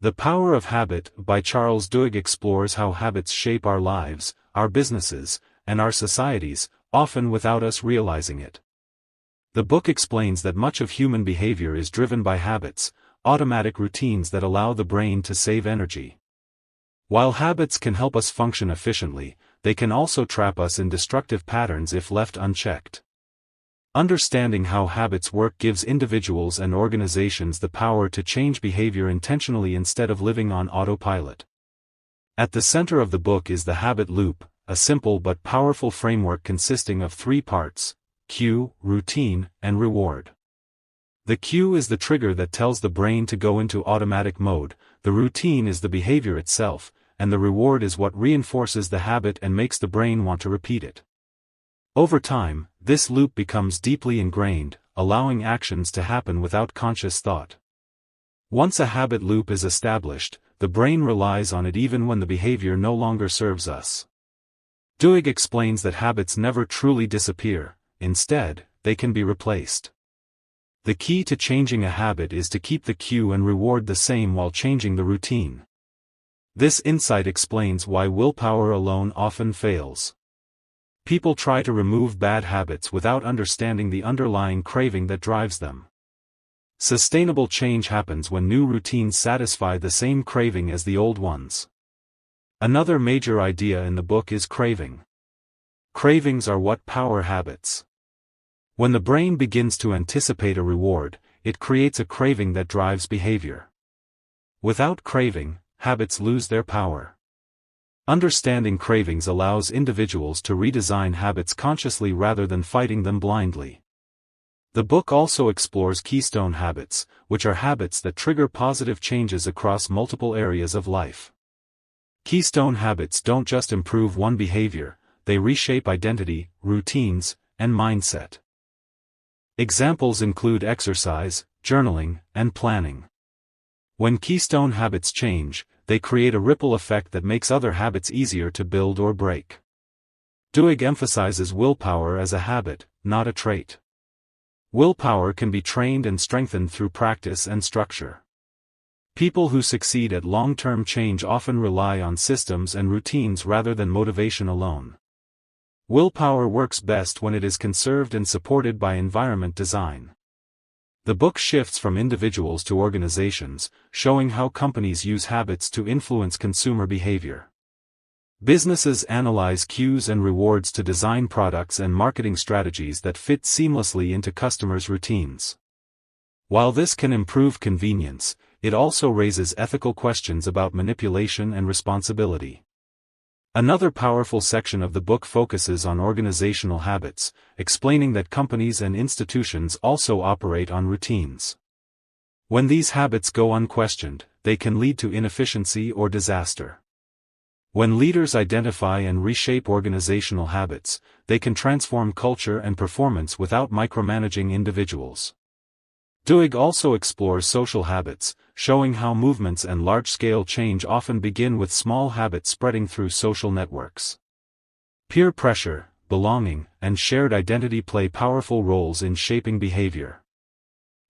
The Power of Habit by Charles Duhigg explores how habits shape our lives, our businesses, and our societies, often without us realizing it. The book explains that much of human behavior is driven by habits, automatic routines that allow the brain to save energy. While habits can help us function efficiently, they can also trap us in destructive patterns if left unchecked. Understanding how habits work gives individuals and organizations the power to change behavior intentionally instead of living on autopilot. At the center of the book is the habit loop, a simple but powerful framework consisting of 3 parts: cue, routine, and reward. The cue is the trigger that tells the brain to go into automatic mode, the routine is the behavior itself, and the reward is what reinforces the habit and makes the brain want to repeat it. Over time, this loop becomes deeply ingrained, allowing actions to happen without conscious thought. Once a habit loop is established, the brain relies on it even when the behavior no longer serves us. Duhigg explains that habits never truly disappear, instead, they can be replaced. The key to changing a habit is to keep the cue and reward the same while changing the routine. This insight explains why willpower alone often fails. People try to remove bad habits without understanding the underlying craving that drives them. Sustainable change happens when new routines satisfy the same craving as the old ones. Another major idea in the book is craving. Cravings are what power habits. When the brain begins to anticipate a reward, it creates a craving that drives behavior. Without craving, habits lose their power. Understanding cravings allows individuals to redesign habits consciously rather than fighting them blindly. The book also explores keystone habits, which are habits that trigger positive changes across multiple areas of life. Keystone habits don't just improve one behavior, they reshape identity, routines, and mindset. Examples include exercise, journaling, and planning. When keystone habits change, they create a ripple effect that makes other habits easier to build or break. Duhigg emphasizes willpower as a habit, not a trait. Willpower can be trained and strengthened through practice and structure. People who succeed at long-term change often rely on systems and routines rather than motivation alone. Willpower works best when it is conserved and supported by environment design. The book shifts from individuals to organizations, showing how companies use habits to influence consumer behavior. Businesses analyze cues and rewards to design products and marketing strategies that fit seamlessly into customers' routines. While this can improve convenience, it also raises ethical questions about manipulation and responsibility. Another powerful section of the book focuses on organizational habits, explaining that companies and institutions also operate on routines. When these habits go unquestioned, they can lead to inefficiency or disaster. When leaders identify and reshape organizational habits, they can transform culture and performance without micromanaging individuals. Duhigg also explores social habits, showing how movements and large-scale change often begin with small habits spreading through social networks. Peer pressure, belonging, and shared identity play powerful roles in shaping behavior.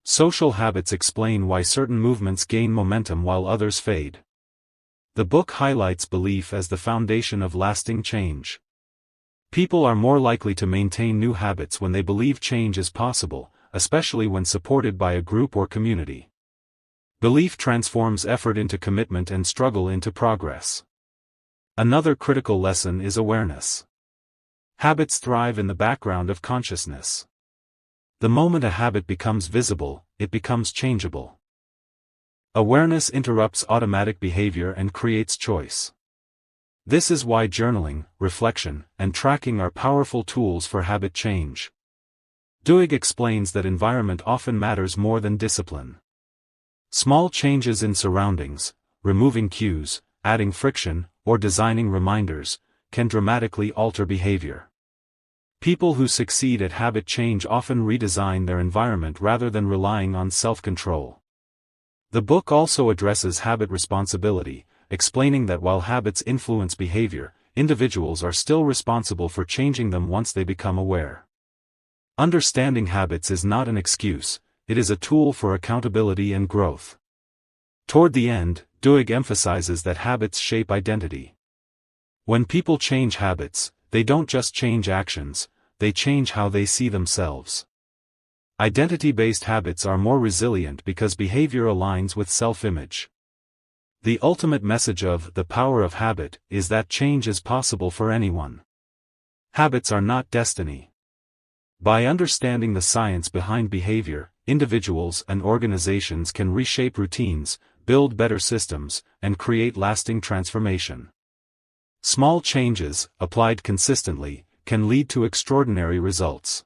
Social habits explain why certain movements gain momentum while others fade. The book highlights belief as the foundation of lasting change. People are more likely to maintain new habits when they believe change is possible, especially when supported by a group or community. Belief transforms effort into commitment and struggle into progress. Another critical lesson is awareness. Habits thrive in the background of consciousness. The moment a habit becomes visible, it becomes changeable. Awareness interrupts automatic behavior and creates choice. This is why journaling, reflection, and tracking are powerful tools for habit change. Duhigg explains that environment often matters more than discipline. Small changes in surroundings, removing cues, adding friction, or designing reminders, can dramatically alter behavior. People who succeed at habit change often redesign their environment rather than relying on self-control. The book also addresses habit responsibility, explaining that while habits influence behavior, individuals are still responsible for changing them once they become aware. Understanding habits is not an excuse, it is a tool for accountability and growth. Toward the end, Duhigg emphasizes that habits shape identity. When people change habits, they don't just change actions, they change how they see themselves. Identity-based habits are more resilient because behavior aligns with self-image. The ultimate message of The Power of Habit is that change is possible for anyone. Habits are not destiny. By understanding the science behind behavior, individuals and organizations can reshape routines, build better systems, and create lasting transformation. Small changes, applied consistently, can lead to extraordinary results.